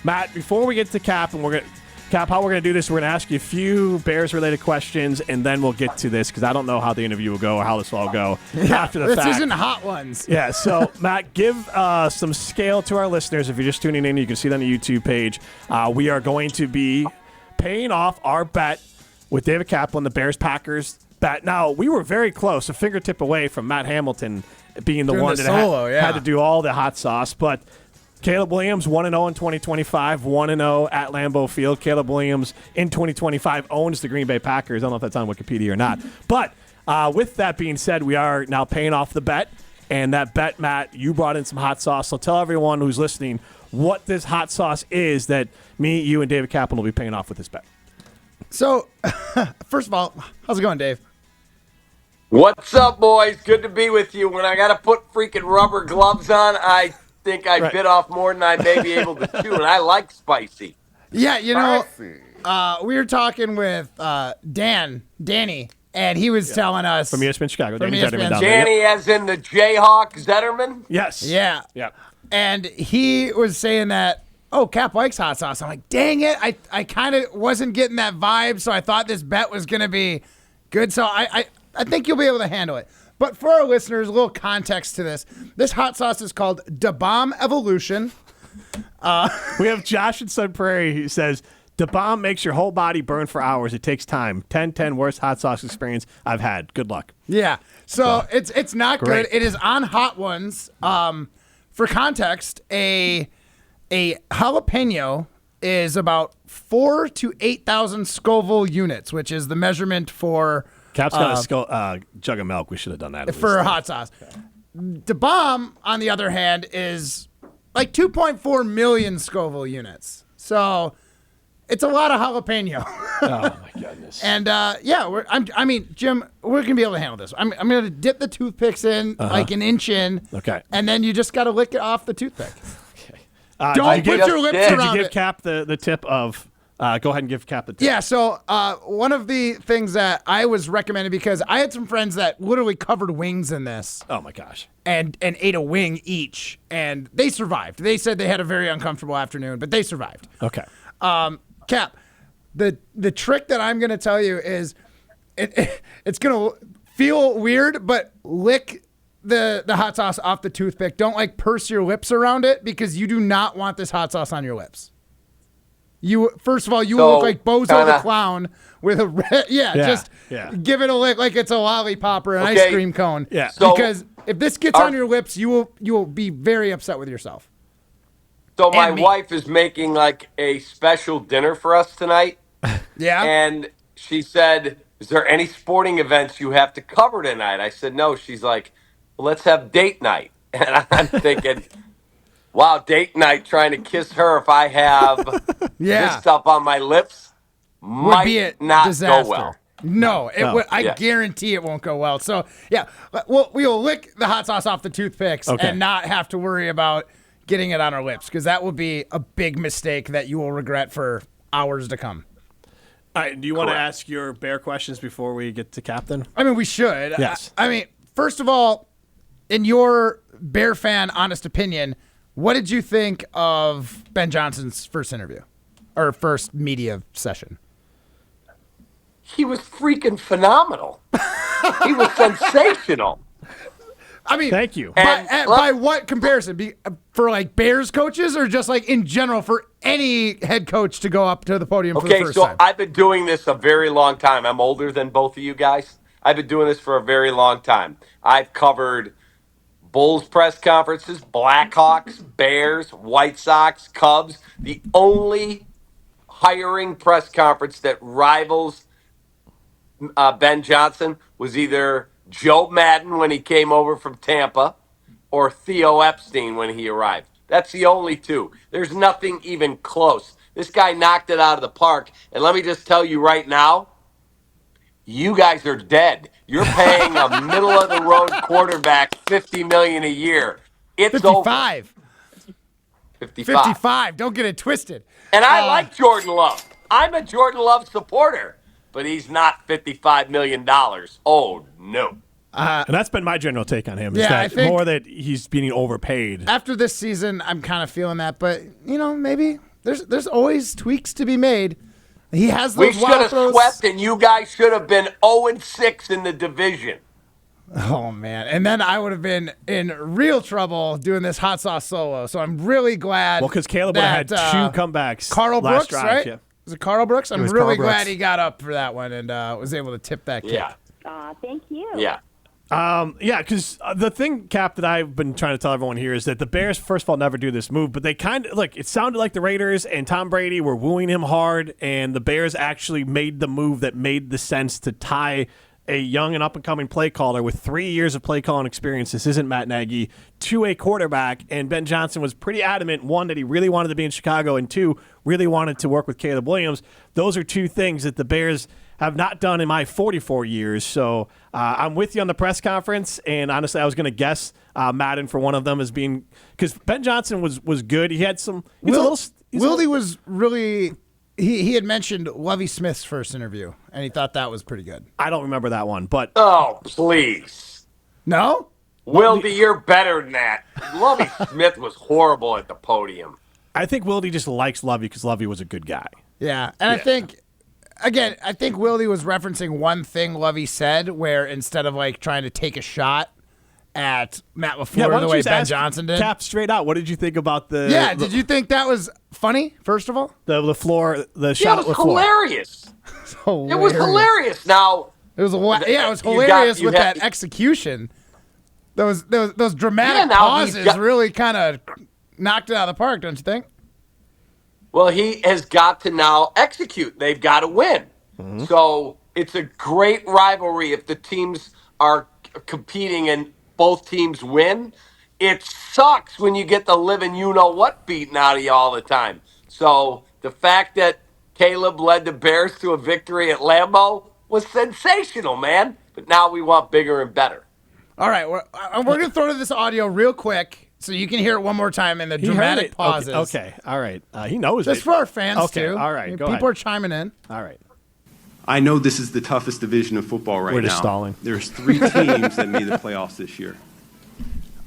Matt, before we get to Cap, and Cap, how we're going to do this, we're going to ask you a few Bears-related questions, and then we'll get to this because I don't know how the interview will go or how this will all go after the fact. This isn't Hot Ones. Yeah, so, Matt, give some scale to our listeners. If you're just tuning in, you can see it on the YouTube page. We are going to be paying off our bet with David Kaplan, the Bears-Packers bet. Now, we were very close, a fingertip away from Matt Hamilton being the one that had to do all the hot sauce, but Caleb Williams, 1-0 in 2025, 1-0 at Lambeau Field. Caleb Williams in 2025 owns the Green Bay Packers. I don't know if that's on Wikipedia or not. But with that being said, we are now paying off the bet. And that bet, Matt, you brought in some hot sauce. So tell everyone who's listening what this hot sauce is that me, you, and David Kaplan will be paying off with this bet. So, first of all, how's it going, Dave? What's up, boys? Good to be with you. When I got to put freaking rubber gloves on, I think I bit off more than I may be able to chew, and I like spicy. Yeah, you know, we were talking with Danny, and he was telling us. From ESPN Chicago. From Danny ESPN. Zetterman down Danny there. as in the Jayhawk Zetterman? Yes. Yeah. Yep. And he was saying that, Cap likes hot sauce. I'm like, dang it. I kind of wasn't getting that vibe, so I thought this bet was going to be good. So I think you'll be able to handle it. But for our listeners, a little context to this. This hot sauce is called Da Bomb Evolution. We have Josh in Sun Prairie who says, Da Bomb makes your whole body burn for hours. It takes time. 10-10 worst hot sauce experience I've had. Good luck. Yeah. So it's not great. good. It is on Hot Ones. For context, a jalapeno is about 4,000 to 8,000 Scoville units, which is the measurement for Cap's got a jug of milk. We should have done that. For hot sauce. Okay. Da Bomb, on the other hand, is like 2.4 million Scoville units. So it's a lot of jalapeno. Oh, my goodness. And, Jim, we're going to be able to handle this. I'm going to dip the toothpicks in like an inch in. Okay. And then you just got to lick it off the toothpick. Okay. Don't put your lips around it. Did you give Cap the tip of... go ahead and give Cap the tip. Yeah, so one of the things that I was recommended, because I had some friends that literally covered wings in this. Oh, my gosh. And ate a wing each, and they survived. They said they had a very uncomfortable afternoon, but they survived. Okay. Cap, the trick that I'm going to tell you is it's going to feel weird, but lick the hot sauce off the toothpick. Don't purse your lips around it, because you do not want this hot sauce on your lips. First of all, you will look like Bozo the Clown with a red, just give it a lick like it's a lollipop or an ice cream cone. Yeah. Because if this gets on your lips, you will be very upset with yourself. So my wife is making a special dinner for us tonight. Yeah. And she said, "Is there any sporting events you have to cover tonight?" I said, "No." She's like, "Well, let's have date night." And I'm thinking, wow, date night, trying to kiss her if I have this stuff on my lips would be a not disaster. go well. No, it would. I guarantee it won't go well. So, we'll lick the hot sauce off the toothpicks and not have to worry about getting it on our lips, because that would be a big mistake that you will regret for hours to come. All right, do you want to ask your Bear questions before we get to Captain? I mean, we should. Yes. First of all, in your Bear fan honest opinion, what did you think of Ben Johnson's first interview or first media session? He was freaking phenomenal. He was sensational. I mean, thank you. By what comparison? For Bears coaches, or just in general for any head coach to go up to the podium for the first time? Okay, so I've been doing this a very long time. I'm older than both of you guys. I've been doing this for a very long time. I've covered Bulls press conferences, Blackhawks, Bears, White Sox, Cubs. The only hiring press conference that rivals Ben Johnson was either Joe Madden when he came over from Tampa or Theo Epstein when he arrived. That's the only two. There's nothing even close. This guy knocked it out of the park. And let me just tell you right now, you guys are dead. You're paying a middle-of-the-road quarterback $50 million a year. It's 55. Over. 55. 55. Don't get it twisted. And I like Jordan Love. I'm a Jordan Love supporter, but he's not $55 million. Oh, no. And that's been my general take on him. Yeah, I think more that he's being overpaid. After this season, I'm kind of feeling that, but maybe There's always tweaks to be made. He has We those should wild have throws. swept, and you guys should have been 0-6 in the division. Oh, man. And then I would have been in real trouble doing this hot sauce solo. So I'm really glad. Well, because Caleb would have had two comebacks. Carl last Brooks, drive, right? Yeah. Was it Carl Brooks? I'm was really Carl glad Brooks. he got up for that one and was able to tip that kick. Yeah. Thank you. Yeah. Yeah, because the thing, Cap, that I've been trying to tell everyone here is that the Bears, first of all, never do this move, but they kind of, like, it sounded like the Raiders and Tom Brady were wooing him hard, and the Bears actually made the move that made the sense to tie a young and up-and-coming play caller with 3 years of play calling experience, this isn't Matt Nagy, to a quarterback, and Ben Johnson was pretty adamant, one, that he really wanted to be in Chicago, and two, really wanted to work with Caleb Williams. Those are two things that the Bears have not done in my 44 years. So I'm with you on the press conference, and honestly, I was going to guess Madden for one of them as being – because Ben Johnson was good. He had some – Wildy was really – he had mentioned Lovie Smith's first interview, and he thought that was pretty good. I don't remember that one, but – Oh, please. No? Wildy, you're better than that. Lovie Smith was horrible at the podium. I think Wildy just likes Lovey because Lovey was a good guy. Yeah, and I think – again, I think Wildy was referencing one thing Lovey said where instead of like trying to take a shot at Matt LaFleur the way Ben Johnson did. Cap straight out, what did you think about the did you think that was funny, first of all? the LaFleur, the Yeah, shot it at was LaFleur? hilarious. It was hilarious. Now, It was it was You hilarious got- with you that had- execution. Those dramatic Yeah, now he's pauses got- really kind of knocked it out of the park, don't you think? well, he has got to now execute. They've got to win. So it's a great rivalry if the teams are competing and both teams win. It sucks when you get the living you-know-what beaten out of you all the time. So the fact that Caleb led the Bears to a victory at Lambeau was sensational, man. But now we want bigger and better. All right, we're going to throw to this audio real quick so you can hear it one more time in the He heard dramatic it. pauses. Okay, all right. He knows Just it. for our fans, Okay, too. all right, go People ahead. are chiming in. All right. I know this is the toughest division of football right now. We're just stalling. There's 3 teams that made the playoffs this year.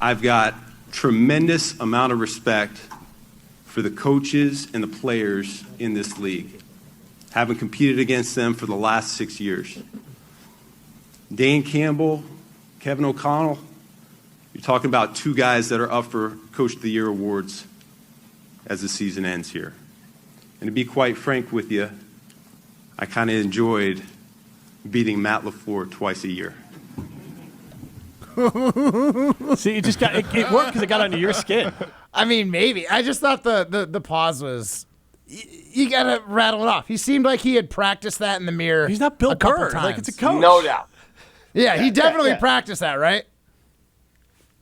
I've got tremendous amount of respect for the coaches and the players in this league. Having competed against them for the last 6 years. Dan Campbell, Kevin O'Connell, you're talking about 2 guys that are up for Coach of the Year awards as the season ends here. And to be quite frank with you, I kind of enjoyed beating Matt LaFleur twice a year. See, it just got it worked because it got under your skin. I mean, maybe. I just thought the pause was. You got to rattle it off. He seemed like he had practiced that in the mirror. He's not Bill a couple Burr. times. Like, it's a coach. No doubt. Yeah, he definitely yeah. practiced that, right?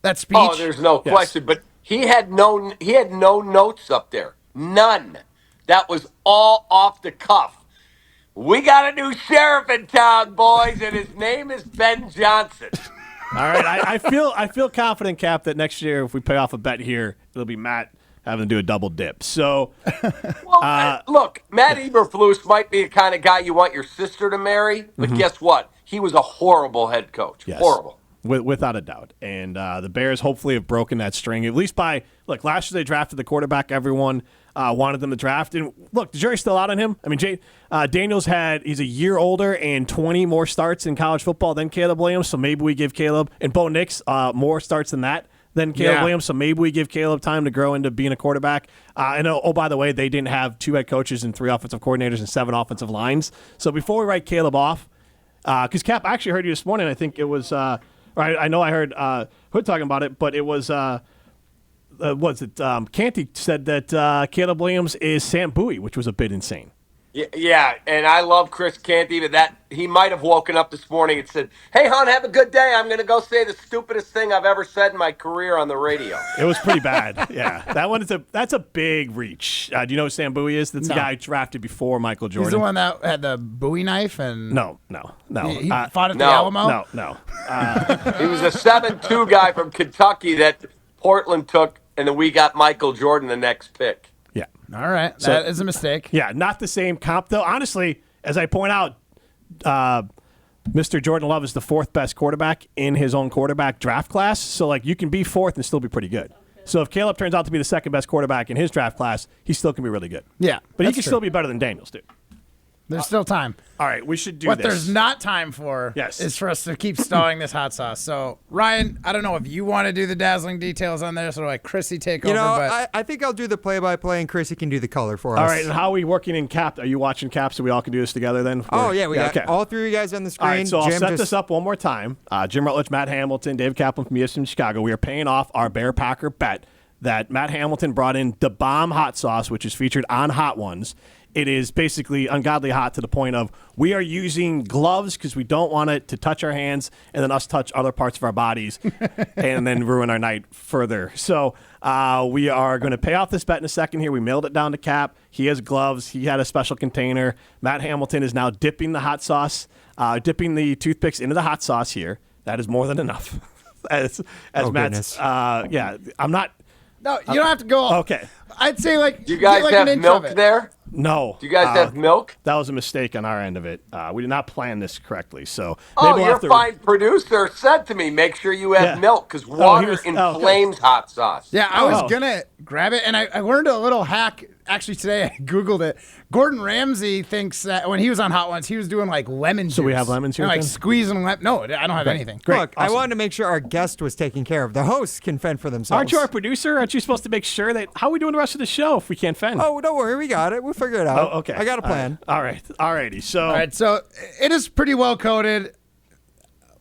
That speech. Oh, there's no Yes. question. But he had no notes up there. None. That was all off the cuff. We got a new sheriff in town, boys, and his name is Ben Johnson. All right, I feel confident, Cap, that next year if we pay off a bet here, it'll be Matt having to do a double dip. So, Well, look, Matt Eberflus might be the kind of guy you want your sister to marry, but guess what? He was a horrible head coach. yes, Horrible. without a doubt. And the Bears hopefully have broken that string, at least by, look, last year they drafted the quarterback everyone wanted them to draft. And look, the jury's still out on him. I mean, Daniels he's a year older and 20 more starts in college football than Caleb Williams, so maybe we give Caleb, and Bo Nix more starts than that than Caleb Williams, so maybe we give Caleb time to grow into being a quarterback. And by the way, they didn't have 2 head coaches and 3 offensive coordinators and 7 offensive lines. So before we write Caleb off, because Cap, I actually heard you this morning. I think it was, I know I heard Hood talking about it, but it was, Canty said that Caleb Williams is Sam Bowie, which was a bit insane. Yeah, and I love Chris Canty, but that he might have woken up this morning and said, "Hey, hon, have a good day. I'm going to go say the stupidest thing I've ever said in my career on the radio." It was pretty bad. Yeah, that's a big reach. Do you know who Sam Bowie is? That's the guy drafted before Michael Jordan. He's the one that had the Bowie knife and No. he fought at the no, Alamo. No. He was a 7-2 guy from Kentucky that Portland took, and then we got Michael Jordan the next pick. Yeah. All right, that is a mistake. Yeah, not the same comp, though. Honestly, as I point out, Mr. Jordan Love is the 4th best quarterback in his own quarterback draft class. So, like, you can be 4th and still be pretty good. So if Caleb turns out to be the second best quarterback in his draft class, he still can be really good. Yeah, But he that's can true. still be better than Daniels, dude. There's still time. All right, we should do What this. there's not time for is for us to keep stalling this hot sauce. So, Ryan, I don't know if you want to do the dazzling details on this or like Chrissy take over. But I think I'll do the play-by-play and Chrissy can do the color for us. All right, and how are we working in Cap? Are you watching Cap so we all can do this together then? Oh, yeah, we got all three of you guys on the screen. All right, so Jim, I'll set this up one more time. Jim Rutledge, Matt Hamilton, Dave Kaplan from ESPN Chicago. We are paying off our Bear Packer bet that Matt Hamilton brought in the bomb hot sauce, which is featured on Hot Ones. It is basically ungodly hot to the point of we are using gloves because we don't want it to touch our hands and then us touch other parts of our bodies and then ruin our night further. So we are going to pay off this bet in a second here. We mailed it down to Cap. He has gloves. He had a special container. Matt Hamilton is now dipping the hot sauce, dipping the toothpicks into the hot sauce here. That is more than enough. as Matt's, I'm not. No, you don't have to go. Okay. I'd say Do you guys have milk there? No. Do you guys have milk? That was a mistake on our end of it. We did not plan this correctly. So Your fine producer said to me, make sure you have milk because water inflames hot sauce. Yeah, I was going to grab it, and I learned a little hack. Actually, today I Googled it. Gordon Ramsay thinks that when he was on Hot Ones, he was doing like lemon juice. So we have lemons here? And, like squeezing lemon. No, I don't have anything. Great. Look, Awesome. I wanted to make sure our guest was taken care of. The hosts can fend for themselves. Aren't you our producer? Aren't you supposed to make sure that how are we doing the rest of the show if we can't fend? Oh, don't worry. We got it. We'll figure it out. Oh, okay. I got a plan. All right. All righty. All right, so it is pretty well coated.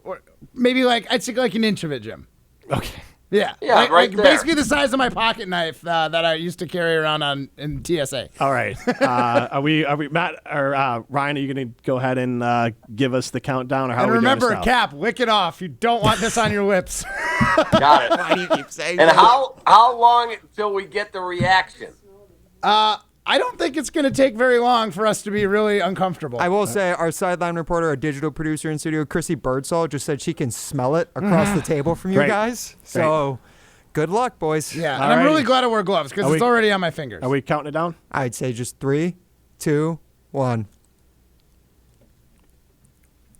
Or maybe I'd say like an inch of it, Jim. Okay. Yeah, right there. Basically the size of my pocket knife that I used to carry around in TSA. All right. Are we Matt or Ryan? Are you going to go ahead and give us the countdown, or how? And are we remember, doing this now? Cap, lick it off. You don't want this on your lips. Got it. Why do you keep saying And that? how long until we get the reaction? I don't think it's going to take very long for us to be really uncomfortable. I will say our sideline reporter, our digital producer in studio, Chrissy Birdsall, just said she can smell it across the table from you Great. guys. So good luck, boys. Yeah, and I'm really Alrighty. glad I wear gloves because it's already on my fingers. Are we counting it down? I'd say just 3, 2, 1.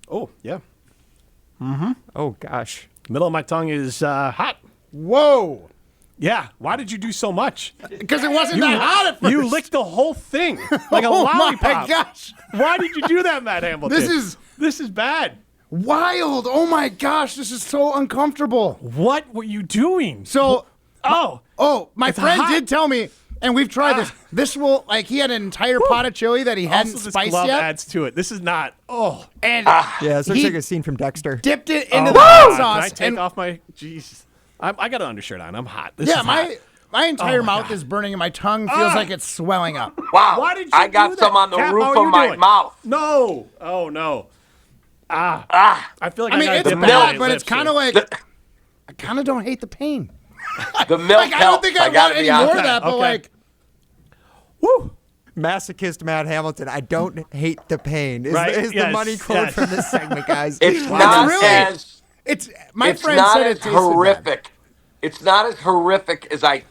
Oh yeah. Oh, gosh. Middle of my tongue is hot. Whoa. Yeah. Why did you do so much? Because it wasn't that hot at first. You licked the whole thing like a Oh lollipop. my gosh. Why did you do that, Matt Hamilton? This is bad. Wild. Oh my gosh, this is so uncomfortable. What were you doing? So, my It's friend hot. did tell me, and we've tried this. This will, he had an entire pot of chili that he hadn't Also, this spiced glove yet. adds to it. This is not. Oh, And Yeah, this looks he like a scene from Dexter. dipped it into Oh, the hot God. sauce. Can I take and off my? Jeez, I got an undershirt on. I'm hot. This yeah, is hot. my entire Oh, my mouth God. is burning and my tongue feels like it's swelling up. Wow. Why did you I do got that? some on the Cap, roof how are of you my doing? mouth. No. Oh no. I feel like I mean, gotta it's dip bad, my but it's lips kind of here. like, I kind of don't hate the pain. The milk I don't think I helps. gotta want any be more honest. of that, but Okay. Woo. Masochist Matt Hamilton. I don't hate the pain. Is Right, the yes, money quote yes. from this segment, guys. It's not really- as It's my it's friend not said as it tasted bad. horrific. It's not as horrific as I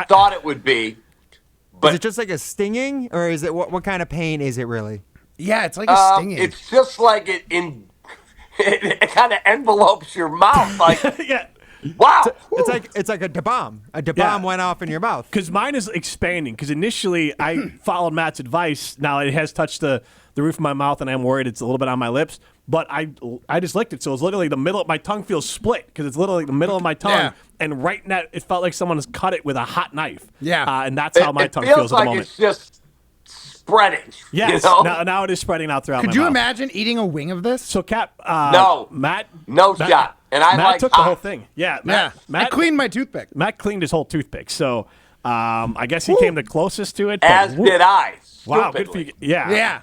thought it would be. Is But it just like a stinging, or is it what kind of pain is it really? Yeah, it's like a stinging. it's just like it kind of envelopes your mouth. Like Yeah. wow. It's like a da bomb. A da Yeah. bomb went off in your mouth. Because mine is expanding. Because initially I followed Matt's advice. Now it has touched the roof of my mouth, and I'm worried it's a little bit on my lips. But I just licked it, so it's literally the middle. My tongue feels split because it's literally the middle of my tongue, Yeah. and right now it felt like someone has cut it with a hot knife. Yeah. and that's how my It tongue feels feels at like the moment. it's just spreading. Yes, You know? now it is spreading out throughout. Could my you mouth. imagine eating a wing of this? So, Cap, No. Matt, No Matt- shot. And I Matt like took the hot. whole thing. Yeah, Yeah, Matt I cleaned my toothpick. Matt cleaned his whole toothpick. So, I guess he came the closest to it. But As did I. Wow, good stupidly. for you. Yeah, Yeah.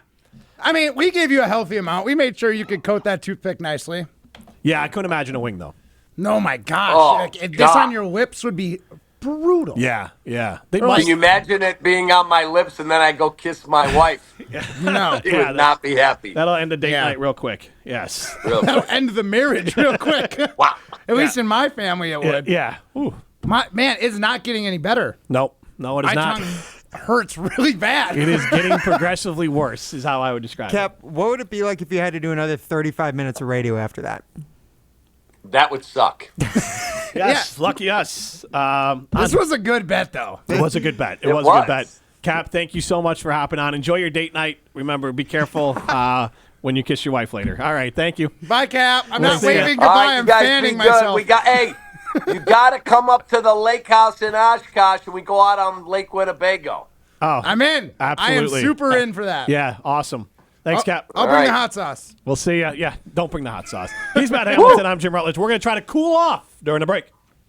I mean, we gave you a healthy amount. We made sure you could coat that toothpick nicely. Yeah, I couldn't imagine a wing though. No, my gosh. Oh, This God. on your lips would be brutal. Yeah. They Or must. Can you imagine it being on my lips and then I go kiss my wife? No. She Yeah, would not be happy. That'll end the date Yeah. night real quick. Yes. Real That'll quick. end the marriage real quick. Wow. At least in my family, it would. Yeah. Ooh. Man, it's not getting any better. Nope. No, it is My not. tongue hurts really bad. It is getting progressively worse, is how I would describe it. Cap, what would it be like if you had to do another 35 minutes of radio after that? That would suck. Yes, lucky us. This was a good bet, though. It was a good bet. It was a good bet. Cap, thank you so much for hopping on. Enjoy your date night. Remember, be careful when you kiss your wife later. All right, thank you. Bye, Cap. I'm not see ya. waving All goodbye. right, you I'm guys fanning be good. myself. Hey, you got to come up to the lake house in Oshkosh and we go out on Lake Winnebago. Oh, I'm in. Absolutely. I am super in for that. yeah, awesome. Thanks, Cap. I'll All bring the right. hot sauce. We'll see you. Yeah, don't bring the hot sauce. He's Matt Hamilton. I'm Jim Rutledge. We're going to try to cool off during the break.